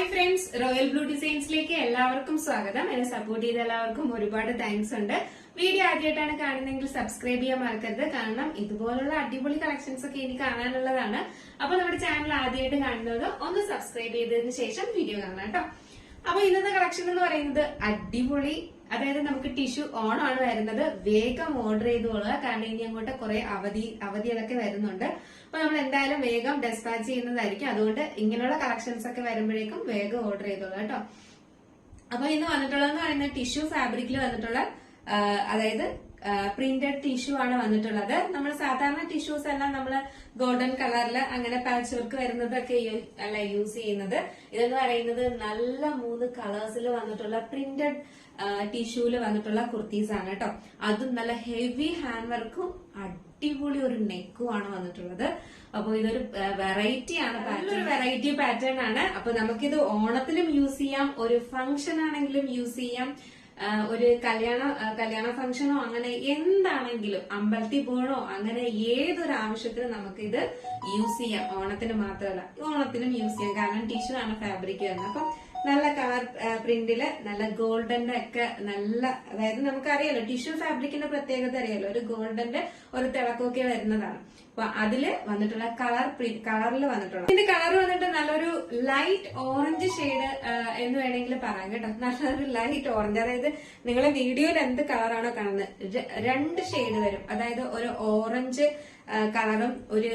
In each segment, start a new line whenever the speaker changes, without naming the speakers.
Hi friends, royal blue ഡിസൈൻസിലേക്ക് എല്ലാവർക്കും സ്വാഗതം. എന്നെ സപ്പോർട്ട് ചെയ്ത എല്ലാവർക്കും ഒരുപാട് താങ്ക്സ് ഉണ്ട്. വീഡിയോ ആദ്യമായിട്ടാണ് കാണുന്നതെങ്കിൽ സബ്സ്ക്രൈബ് ചെയ്യാൻ മറക്കരുത്. കാരണം ഇതുപോലുള്ള അടിപൊളി കളക്ഷൻസ് ഒക്കെ ഇനി കാണാനുള്ളതാണ്. അപ്പൊ നമ്മുടെ ചാനൽ ആദ്യമായിട്ട് കാണുന്നത് ഒന്ന് സബ്സ്ക്രൈബ് ചെയ്തതിനു ശേഷം വീഡിയോ കാണാം കേട്ടോ. അപ്പൊ ഇന്നത്തെ കളക്ഷൻ എന്ന് പറയുന്നത് അടിപൊളി, അതായത് നമുക്ക് ടിഷ്യൂ ഓണാണ് വരുന്നത്. വേഗം ഓർഡർ ചെയ്തോളുക, കാരണം ഇനി അങ്ങോട്ട് കുറെ അവധികളൊക്കെ വരുന്നുണ്ട്. അപ്പൊ നമ്മൾ എന്തായാലും വേഗം ഡെസ്പാച്ച് ചെയ്യുന്നതായിരിക്കും. അതുകൊണ്ട് ഇങ്ങനെയുള്ള കളക്ഷൻസ് ഒക്കെ വരുമ്പോഴേക്കും വേഗം ഓർഡർ ചെയ്തോളൂ കേട്ടോ. അപ്പൊ ഇന്ന് വന്നിട്ടുള്ളതെന്ന് പറയുന്നത് ടിഷ്യൂ ഫാബ്രിക്കിൽ വന്നിട്ടുള്ള അതായത് പ്രിന്റഡ് ടിഷ്യൂ ആണ് വന്നിട്ടുള്ളത്. നമ്മൾ സാധാരണ ടിഷ്യൂസ് എല്ലാം നമ്മൾ ഗോൾഡൻ കളറിൽ അങ്ങനെ പാച്ച് വർക്ക് വരുന്നതൊക്കെ അല്ല യൂസ് ചെയ്യുന്നത്. ഇതെന്ന് പറയുന്നത് നല്ല 3 കളേഴ്സിൽ വന്നിട്ടുള്ള പ്രിന്റഡ് ടിഷ്യൂല് വന്നിട്ടുള്ള കുർത്തീസ് ആണ് കേട്ടോ. അതും നല്ല ഹെവി ഹാൻഡ് വർക്കും അടിപൊളി ഒരു നെക്കും ആണ് വന്നിട്ടുള്ളത്. അപ്പൊ ഇതൊരു വെറൈറ്റി ആണ്, നല്ലൊരു വെറൈറ്റി പാറ്റേൺ ആണ്. അപ്പൊ നമുക്കിത് ഓണത്തിലും യൂസ് ചെയ്യാം, ഒരു ഫംഗ്ഷൻ ആണെങ്കിലും യൂസ് ചെയ്യാം, ഒരു കല്യാണ ഫംഗ്ഷനോ അങ്ങനെ എന്താണെങ്കിലും, അമ്പലത്തിൽ പോകണോ, അങ്ങനെ ഏതൊരു ആവശ്യത്തിനും നമുക്കിത് യൂസ് ചെയ്യാം. ഓണത്തിന് മാത്രമല്ല, ഓണത്തിനും യൂസ് ചെയ്യാം. കാരണം ടിഷ്യൂ ആണ് ഫാബ്രിക് വരുന്നത്. അപ്പം നല്ല കളർ പ്രിന്റില് നല്ല ഗോൾഡന്റെ ഒക്കെ നല്ല, അതായത് നമുക്കറിയാലോ ടിഷ്യൂ ഫാബ്രിക്കിന്റെ പ്രത്യേകത അറിയാലോ, ഒരു ഗോൾഡന്റെ ഒരു തിളക്കമൊക്കെ വരുന്നതാണ്. അപ്പൊ അതില് വന്നിട്ടുള്ള കളറിൽ വന്നിട്ടുള്ള ഇതിന്റെ കളർ വന്നിട്ട് നല്ലൊരു ലൈറ്റ് ഓറഞ്ച് ഷെയ്ഡ് എന്ന് വേണമെങ്കിൽ പറയാം കേട്ടോ. നല്ലൊരു ലൈറ്റ് ഓറഞ്ച്, അതായത് നിങ്ങളെ വീഡിയോയിൽ എന്ത് കളറാണോ കാണുന്നത് 2 ഷെയ്ഡ് വരും. അതായത് ഒരു ഓറഞ്ച് കളറും ഒരു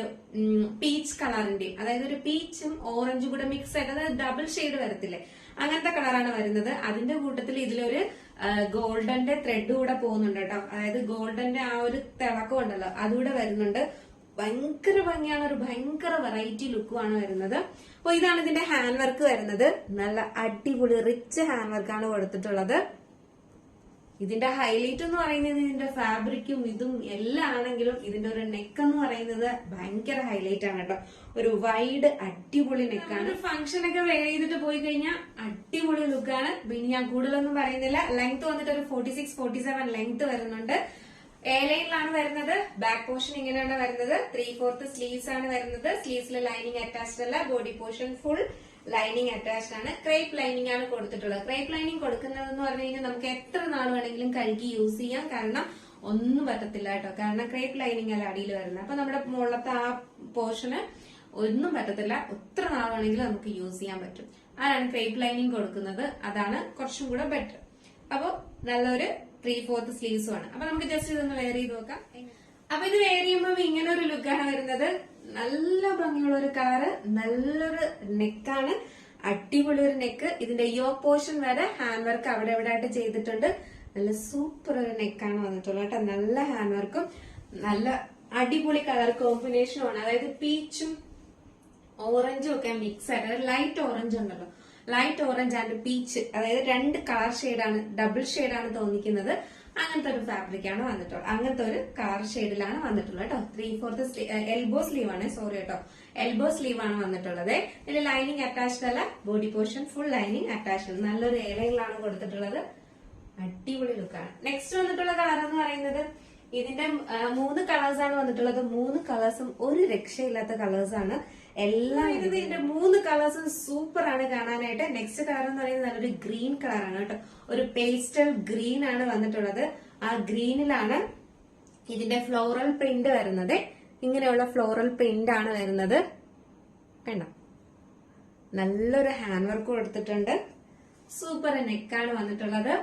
പീച്ച് കളറിന്റെയും, അതായത് ഒരു പീച്ചും ഓറഞ്ചും കൂടെ മിക്സ് ആയിട്ട്, അതായത് ഡബിൾ ഷെയ്ഡ് വരത്തില്ലേ, അങ്ങനത്തെ കളറാണ് വരുന്നത്. അതിന്റെ കൂട്ടത്തിൽ ഇതിലൊരു ഗോൾഡന്റെ ത്രെഡ് കൂടെ പോകുന്നുണ്ട് കേട്ടോ. അതായത് ഗോൾഡന്റെ ആ ഒരു തിളക്കം ഉണ്ടല്ലോ, അതുകൂടെ വരുന്നുണ്ട്. ഭയങ്കര ഭംഗിയാണ്, ഒരു ഭയങ്കര വെറൈറ്റി ലുക്കുമാണ് വരുന്നത്. അപ്പൊ ഇതാണ് ഇതിന്റെ ഹാൻഡ് വർക്ക് വരുന്നത്. നല്ല അടിപൊളി റിച്ച് ഹാൻഡ് വർക്കാണ് കൊടുത്തിട്ടുള്ളത്. ഇതിന്റെ ഹൈലൈറ്റ് എന്ന് പറയുന്നത് ഇതിന്റെ ഫാബ്രിക്കും ഇതും എല്ലാം ആണെങ്കിലും ഇതിന്റെ ഒരു നെക്ക് എന്ന് പറയുന്നത് ഭയങ്കര ഹൈലൈറ്റ് ആണ് കേട്ടോ. ഒരു വൈഡ് അടിപൊളി നെക്കാണ്. ഫംഗ്ഷൻ ഒക്കെ വെയർ ചെയ്തിട്ട് പോയി കഴിഞ്ഞാൽ അടിപൊളി ലുക്കാണ്. പിന്നെ ഞാൻ കൂടുതലൊന്നും പറയുന്നില്ല. ലെങ്ത് വന്നിട്ട് ഒരു 46-47 ലെങ്ത് വരുന്നുണ്ട്. എ ലൈനിലാണ് വരുന്നത്. ബാക്ക് പോർഷൻ ഇങ്ങനെയാണ് വരുന്നത്. 3/4 സ്ലീവ്സ് ആണ് വരുന്നത്. സ്ലീവ്സിൽ ലൈനിങ് അറ്റാച്ച്ഡ് അല്ല. Body portion full lining attached ആണ്. ക്രേപ്പ് ലൈനിങ് ആണ് കൊടുത്തിട്ടുള്ളത്. ക്രേപ്പ് ലൈനിങ് കൊടുക്കുന്നതെന്ന് പറഞ്ഞു കഴിഞ്ഞാൽ നമുക്ക് എത്ര നാൾ വേണമെങ്കിലും കഴുകി യൂസ് ചെയ്യാം. കാരണം ഒന്നും പറ്റത്തില്ല കേട്ടോ. കാരണം ക്രേപ്പ് ലൈനിങ് അല്ല അടിയിൽ വരുന്നത്. അപ്പൊ നമ്മുടെ മുകളിലത്തെ ആ പോർഷന് ഒന്നും പറ്റത്തില്ല. എത്ര നാൾ വേണമെങ്കിലും നമുക്ക് യൂസ് ചെയ്യാൻ പറ്റും. ആരാണ് ക്രേപ്പ് ലൈനിങ് കൊടുക്കുന്നത്, അതാണ് കുറച്ചും കൂടെ ബെറ്റർ. അപ്പൊ നല്ലൊരു 3/4 സ്ലീവ്സും ആണ്. അപ്പൊ നമുക്ക് ജസ്റ്റ് ഇതൊന്ന് വെയർ ചെയ്ത് നോക്കാം. അപ്പൊ ഇത് വെയർ ചെയ്യുമ്പോൾ ഇങ്ങനെ ഒരു ലുക്കാണ് വരുന്നത്. നല്ല ഭംഗിയുള്ള ഒരു കളറ്, നല്ലൊരു നെക്കാണ്, അടിപൊളി ഒരു നെക്ക്. ഇതിന്റെ യോ പോർഷൻ വരെ ഹാൻഡ് വർക്ക് അവിടെ എവിടെ ആയിട്ട് ചെയ്തിട്ടുണ്ട്. നല്ല സൂപ്പർ ഒരു നെക്കാണ് വന്നിട്ടുള്ളത് കേട്ടോ. നല്ല ഹാൻഡ് വർക്കും നല്ല അടിപൊളി കളർ കോമ്പിനേഷനും ആണ്. അതായത് പീച്ചും ഓറഞ്ചും ഒക്കെ മിക്സ് ആയിട്ട്, ലൈറ്റ് ഓറഞ്ച് ഉണ്ടല്ലോ, ലൈറ്റ് ഓറഞ്ച് ആൻഡ് പീച്ച്, അതായത് 2 കളർ ഷെയ്ഡാണ്, ഡബിൾ ഷെയ്ഡാണ് തോന്നിക്കുന്നത്. അങ്ങനത്തെ ഒരു ഫാബ്രിക് ആണ് വന്നിട്ടുള്ളത്. അങ്ങനത്തെ ഒരു കളർ ഷെയ്ഡിലാണ് വന്നിട്ടുള്ളത് കേട്ടോ. 3/4 എൽബോ സ്ലീവ് ആണ്, സോറി കേട്ടോ, എൽബോ സ്ലീവ് ആണ് വന്നിട്ടുള്ളത്. ഇതിൽ ലൈനിങ് അറ്റാച്ച്ഡ് അല്ല. Body portion full lining attached. നല്ലൊരു ഏലയിലാണ് കൊടുത്തിട്ടുള്ളത്. അടിപൊളി ലുക്കാണ്. നെക്സ്റ്റ് വന്നിട്ടുള്ള കളർ എന്ന് പറയുന്നത് ഇതിന്റെ 3 കളേഴ്സ് ആണ് വന്നിട്ടുള്ളത്. 3 കളേഴ്സും ഒരു രക്ഷയില്ലാത്ത കളേഴ്സ് ആണ് എല്ലാം. ഇതിന്റെ 3 കളേഴ്സും സൂപ്പർ ആണ് കാണാനായിട്ട്. നെക്സ്റ്റ് കളർ എന്ന് പറയുന്നത് നല്ലൊരു ഗ്രീൻ കളറാണ് കേട്ടോ. ഒരു പേസ്റ്റൽ ഗ്രീൻ ആണ് വന്നിട്ടുള്ളത്. ആ ഗ്രീനിലാണ് ഇതിന്റെ ഫ്ലോറൽ പ്രിന്റ് വരുന്നത്. ഇങ്ങനെയുള്ള ഫ്ലോറൽ പ്രിന്റ് ആണ് വരുന്നത്. കണ്ടോ, നല്ലൊരു ഹാൻഡ് വർക്ക് കൊടുത്തിട്ടുണ്ട്. സൂപ്പർ നെക്കാണ് വന്നിട്ടുള്ളത്.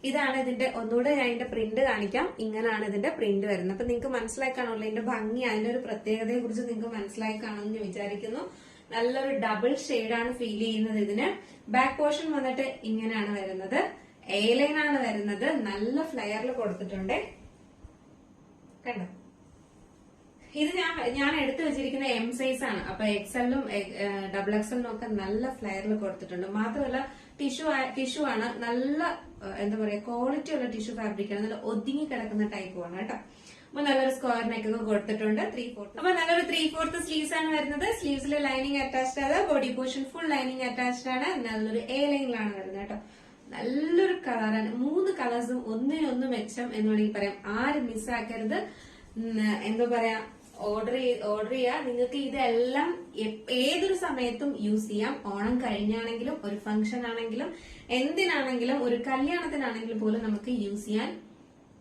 ഇതാണ് ഇതിന്റെ, ഒന്നുകൂടെ ഞാൻ ഇതിന്റെ പ്രിന്റ് കാണിക്കാം. ഇങ്ങനെയാണ് ഇതിന്റെ പ്രിന്റ് വരുന്നത്. അപ്പൊ നിങ്ങൾക്ക് മനസ്സിലായി കാണുമല്ലോ ഇതിന്റെ ഭംഗി, അതിന്റെ ഒരു പ്രത്യേകതയെ കുറിച്ച് നിങ്ങൾക്ക് മനസ്സിലായി കാണുമെന്ന് ഞാൻ വിചാരിക്കുന്നു. നല്ലൊരു ഡബിൾ ഷെയ്ഡാണ് ഫീൽ ചെയ്യുന്നത് ഇതിന്. ബാക്ക് പോർഷൻ വന്നിട്ട് ഇങ്ങനെയാണ് വരുന്നത്. എ ലൈൻ ആണ് വരുന്നത്. നല്ല ഫ്ലെയറിൽ കൊടുത്തിട്ടുണ്ട്. കണ്ടോ, ഇത് ഞാൻ എടുത്തു വെച്ചിരിക്കുന്ന എം സൈസ് ആണ്. അപ്പൊ എക്സലിനും XXL ഒക്കെ നല്ല ഫ്ലെയറിൽ കൊടുത്തിട്ടുണ്ട്. മാത്രമല്ല ടിഷ്യൂ ആണ്, നല്ല എന്താ പറയാ ക്വാളിറ്റി ഉള്ള ടിഷ്യൂ ഫാബ്രിക് ആണ്. നല്ല ഒതുങ്ങി കിടക്കുന്ന ടൈപ്പ് ആണ് കേട്ടോ. അപ്പൊ നല്ലൊരു സ്ക്വയർ നെക്ക് ഒക്കെ കൊടുത്തിട്ടുണ്ട്. 3/4. അപ്പൊ നല്ലൊരു 3/4 സ്ലീവ്സ് ആണ് വരുന്നത്. സ്ലീവ്സിലെ ലൈനിങ് അറ്റാച്ച്ഡ് ആണ്. Body portion full lining attached ആണ്. നല്ലൊരു എ ലൈനിലാണ് വരുന്നത് കേട്ടോ. നല്ലൊരു കളറാണ്. 3 കളേഴ്സും ഒന്നിനൊന്ന് മെച്ചം എന്ന് വേണമെങ്കിൽ പറയാം. ആരും മിസ്സാക്കരുത്. എന്താ പറയാ, ഓർഡർ ചെയ്യുക. നിങ്ങൾക്ക് ഇതെല്ലാം ഏതൊരു സമയത്തും യൂസ് ചെയ്യാം. ഓണം കഴിഞ്ഞാണെങ്കിലും ഒരു ഫംഗ്ഷൻ ആണെങ്കിലും എന്തിനാണെങ്കിലും ഒരു കല്യാണത്തിനാണെങ്കിലും പോലും നമുക്ക് യൂസ് ചെയ്യാൻ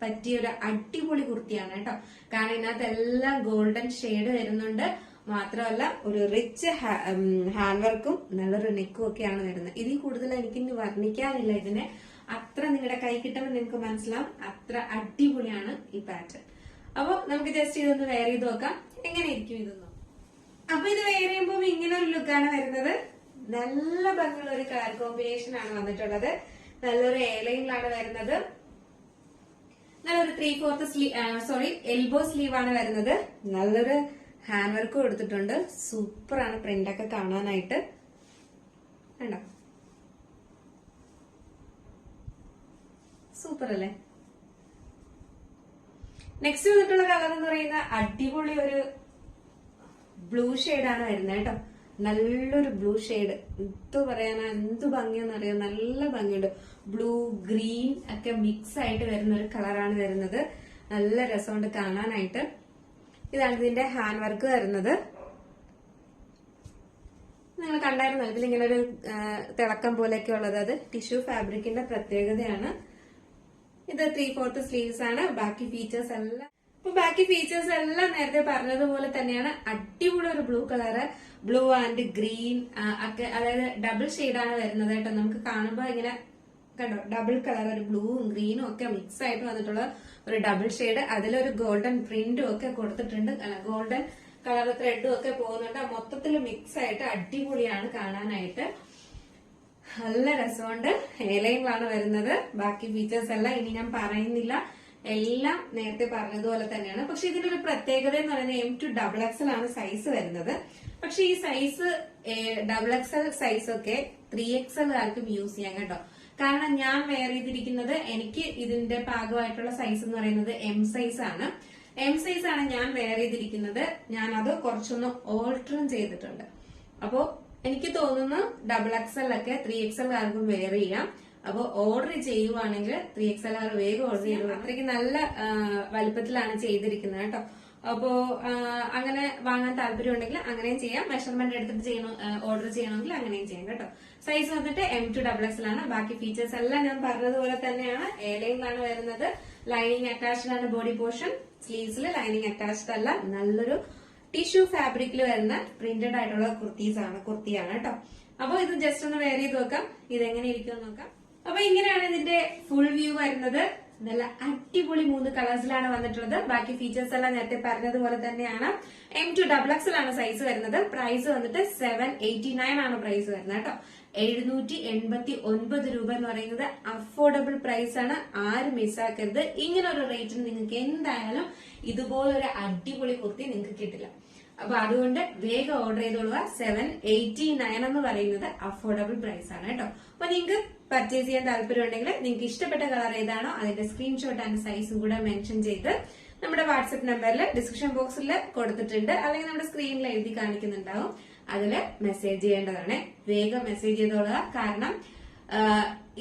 പറ്റിയ ഒരു അടിപൊളി കുർത്തിയാണ് കേട്ടോ. കാരണം ഇതിനകത്ത് എല്ലാം ഗോൾഡൻ ഷെയ്ഡ് വരുന്നുണ്ട്. മാത്രമല്ല ഒരു റിച്ച് ഹാൻഡ് വർക്കും നല്ലൊരു നെക്കും ഒക്കെയാണ് വരുന്നത്. ഇതിൽ കൂടുതൽ എനിക്കിനി വർണ്ണിക്കാനില്ല ഇതിനെ. അത്ര നിങ്ങളുടെ കൈ കിട്ടുമ്പോൾ നിങ്ങൾക്ക് മനസ്സിലാവും അത്ര അടിപൊളിയാണ് ഈ പാറ്റേൺ. അപ്പൊ നമുക്ക് ജസ്റ്റ് ഇതൊന്ന് വെയർ ചെയ്ത് നോക്കാം എങ്ങനെ ഇരിക്കും ഇതൊന്നും. അപ്പൊ ഇത് വെയർ ചെയ്യുമ്പോൾ ഇങ്ങനെ ഒരു ലുക്കാണ് വരുന്നത്. നല്ല ഭംഗിയുള്ള ഒരു കളർ കോമ്പിനേഷൻ ആണ് വന്നിട്ടുള്ളത്. നല്ലൊരു എലൈനിലാണ് വരുന്നത്. നല്ലൊരു 3/4 എൽബോ സ്ലീവ് ആണ് വരുന്നത്. നല്ലൊരു ഹാൻഡ് വർക്ക് കൊടുത്തിട്ടുണ്ട്. സൂപ്പറാണ് പ്രിന്റ് ഒക്കെ കാണാനായിട്ട്. കണ്ടോ, സൂപ്പർ അല്ലേ? നെക്സ്റ്റ് വന്നിട്ടുള്ള കളർ എന്ന് പറയുന്ന അടിപൊളി ഒരു ബ്ലൂ ഷെയ്ഡാണ് വരുന്നത് കേട്ടോ. നല്ലൊരു ബ്ലൂ ഷെയ്ഡ്. എന്ത് പറയാനാ, എന്ത് ഭംഗിയെന്നറിയാം. നല്ല ഭംഗിയുണ്ട്. ബ്ലൂ ഗ്രീൻ ഒക്കെ മിക്സ് ആയിട്ട് വരുന്ന ഒരു കളറാണ് വരുന്നത്. നല്ല രസമുണ്ട് കാണാനായിട്ട്. ഇതാണ് ഇതിന്റെ ഹാൻഡ് വർക്ക് വരുന്നത്. നിങ്ങൾ കണ്ടായിരുന്നോ ഇതിലിങ്ങനെ ഒരു തിളക്കം പോലെയൊക്കെ ഉള്ളത്? അത് ടിഷ്യൂ ഫാബ്രിക്കിന്റെ പ്രത്യേകതയാണ്. ഇത് 3/4 സ്ലീവ്സ് ആണ്. ബാക്കി ഫീച്ചേഴ്സ് എല്ലാം നേരത്തെ പറഞ്ഞതുപോലെ തന്നെയാണ്. അടിപൊളി ഒരു blue colour, blue and green ഒക്കെ, അതായത് ഡബിൾ ഷെയ്ഡാണ് വരുന്നത് കേട്ടോ. നമുക്ക് കാണുമ്പോൾ ഇങ്ങനെ കണ്ടോ, ഡബിൾ കളർ, ഒരു ബ്ലൂവും ഗ്രീനും ഒക്കെ മിക്സ് ആയിട്ട് വന്നിട്ടുള്ള ഒരു ഡബിൾ ഷെയ്ഡ്. അതിലൊരു ഗോൾഡൻ പ്രിന്റും ഒക്കെ കൊടുത്തിട്ടുണ്ട്. ഗോൾഡൻ കളർ ത്രെഡും ഒക്കെ പോകുന്നുണ്ട്. മൊത്തത്തിൽ മിക്സ് ആയിട്ട് അടിപൊളിയാണ് കാണാനായിട്ട്. നല്ല രസമുണ്ട്. എലൈനിലാണ് വരുന്നത്. ബാക്കി ഫീച്ചേഴ്സ് എല്ലാം ഇനി ഞാൻ പറയുന്നില്ല. എല്ലാം നേരത്തെ പറഞ്ഞതുപോലെ തന്നെയാണ്. പക്ഷെ ഇതിന്റെ ഒരു പ്രത്യേകത എന്ന് പറയുന്നത് M2XXL ആണ് സൈസ് വരുന്നത്. പക്ഷെ ഈ സൈസ് XXL സൈസ് ഒക്കെ 3XL ആർക്കും യൂസ് ചെയ്യാൻ കേട്ടോ. കാരണം ഞാൻ വെയർ ചെയ്തിരിക്കുന്നത്, എനിക്ക് ഇതിന്റെ പാകമായിട്ടുള്ള സൈസ് എന്ന് പറയുന്നത് M സൈസ് ആണ്. M സൈസ് ആണ് ഞാൻ വെയർ ചെയ്തിരിക്കുന്നത്. ഞാൻ അത് കുറച്ചൊന്ന് ഓൾട്ടറും ചെയ്തിട്ടുണ്ട്. അപ്പോ എനിക്ക് തോന്നുന്നു XXL ഒക്കെ 3XL ആർക്കും വെയർ ചെയ്യാം. അപ്പൊ ഓർഡർ ചെയ്യുവാണെങ്കിൽ 3XL വേഗം ഓർഡർ ചെയ്തു. അത്രയ്ക്ക് നല്ല വലുപ്പത്തിലാണ് ചെയ്തിരിക്കുന്നത് കേട്ടോ. അപ്പോ അങ്ങനെ വാങ്ങാൻ താല്പര്യം ഉണ്ടെങ്കിൽ അങ്ങനെയും ചെയ്യാം. മെഷർമെന്റ് എടുത്തിട്ട് ഓർഡർ ചെയ്യണമെങ്കിൽ അങ്ങനെയും ചെയ്യാം കേട്ടോ. സൈസ് വന്നിട്ട് M2XXL ആണ്. ബാക്കി ഫീച്ചേഴ്സ് എല്ലാം ഞാൻ പറഞ്ഞതുപോലെ തന്നെയാണ്. എലൈനിലാണ് വരുന്നത്. ലൈനിങ് അറ്റാച്ച്ഡ് ആണ് ബോഡി പോർഷൻ. സ്ലീവ്സിൽ ലൈനിങ് അറ്റാച്ച്ഡ് അല്ല. നല്ലൊരു ടിഷ്യൂ ഫാബ്രിക്കിൽ വരുന്ന പ്രിന്റഡ് ആയിട്ടുള്ള കുർത്തിയാണ് കേട്ടോ. അപ്പൊ ഇത് ജസ്റ്റ് ഒന്ന് വെയർ ചെയ്ത് നോക്കാം ഇതെങ്ങനെ ഇരിക്കും നോക്കാം. അപ്പൊ ഇങ്ങനെയാണ് ഇതിന്റെ ഫുൾ വ്യൂ വരുന്നത്. നല്ല അടിപൊളി 3 കളേഴ്സിലാണ് വന്നിട്ടുള്ളത്. ബാക്കി ഫീച്ചേഴ്സ് എല്ലാം നേരത്തെ പറഞ്ഞതുപോലെ തന്നെയാണ്. M2XXL ആണ് സൈസ് വരുന്നത്. പ്രൈസ് വന്നിട്ട് 789 ആണ് പ്രൈസ് വരുന്നത് കേട്ടോ. 789 രൂപ എന്ന് പറയുന്നത് അഫോർഡബിൾ പ്രൈസ് ആണ്. ആരും മിസ്സാക്കരുത്. ഇങ്ങനെ ഒരു റേറ്റിന് നിങ്ങൾക്ക് എന്തായാലും ഇതുപോലൊരു അടിപൊളി കുർത്തി നിങ്ങൾക്ക് കിട്ടില്ല. അപ്പൊ അതുകൊണ്ട് വേഗം ഓർഡർ ചെയ്തോളുക. 789 എന്ന് പറയുന്നത് അഫോർഡബിൾ പ്രൈസ് ആണ് കേട്ടോ. അപ്പൊ നിങ്ങൾക്ക് പർച്ചേസ് ചെയ്യാൻ താല്പര്യം ഉണ്ടെങ്കിൽ നിങ്ങൾക്ക് ഇഷ്ടപ്പെട്ട കളർ ഏതാണോ അതിന്റെ സ്ക്രീൻഷോട്ട് ആൻഡ് സൈസും കൂടെ മെൻഷൻ ചെയ്ത് നമ്മുടെ വാട്സ്ആപ്പ് നമ്പറിൽ ഡിസ്ക്രിപ്ഷൻ ബോക്സിൽ കൊടുത്തിട്ടുണ്ട്, അല്ലെങ്കിൽ നമ്മുടെ സ്ക്രീനിൽ എഴുതി കാണിക്കുന്നുണ്ടാവും. അതിൽ മെസ്സേജ് ചെയ്യേണ്ടതാണ്. വേഗം മെസ്സേജ് ചെയ്തോളുക. കാരണം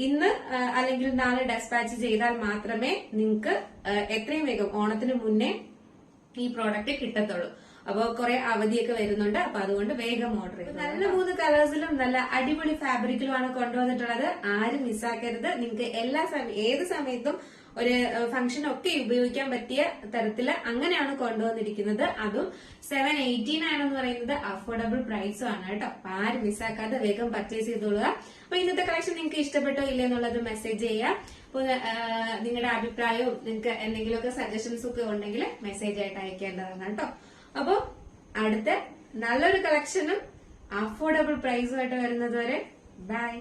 ഇന്ന് അല്ലെങ്കിൽ നാളെ ഡെസ്പാച്ച് ചെയ്താൽ മാത്രമേ നിങ്ങൾക്ക് എത്രയും വേഗം ഓണത്തിന് മുന്നേ ഈ പ്രോഡക്റ്റ് കിട്ടത്തുള്ളൂ. അപ്പൊ കുറെ അവധിയൊക്കെ വരുന്നുണ്ട്. അപ്പൊ അതുകൊണ്ട് വേഗം ഓർഡർ ചെയ്തു. നല്ല 3 കളേഴ്സിലും നല്ല അടിപൊളി ഫാബ്രിക്കിലുമാണ് കൊണ്ടുവന്നിട്ടുള്ളത്. ആരും മിസ്സാക്കരുത്. നിങ്ങൾക്ക് ഏത് സമയത്തും ഒരു ഫംഗ്ഷൻ ഒക്കെ ഉപയോഗിക്കാൻ പറ്റിയ തരത്തില് അങ്ങനെയാണ് കൊണ്ടുവന്നിരിക്കുന്നത്. അതും 789 എന്ന് പറയുന്നത് അഫോർഡബിൾ പ്രൈസും ആണ് കേട്ടോ. അപ്പൊ ആരും മിസ്സാക്കാതെ വേഗം പർച്ചേസ് ചെയ്തോളുക. അപ്പൊ ഇന്നത്തെ കളക്ഷൻ നിങ്ങൾക്ക് ഇഷ്ടപ്പെട്ടോ ഇല്ല എന്നുള്ളത് മെസ്സേജ് ചെയ്യുക. അപ്പൊ നിങ്ങളുടെ അഭിപ്രായവും നിങ്ങൾക്ക് എന്തെങ്കിലുമൊക്കെ സജഷൻസ് ഒക്കെ ഉണ്ടെങ്കിൽ മെസ്സേജ് ആയിട്ട് അയക്കേണ്ടതാണ് കേട്ടോ. അപ്പൊ അടുത്ത നല്ലൊരു കളക്ഷനും അഫോർഡബിൾ പ്രൈസുമായിട്ട് വരുന്നത് വരെ ബൈ.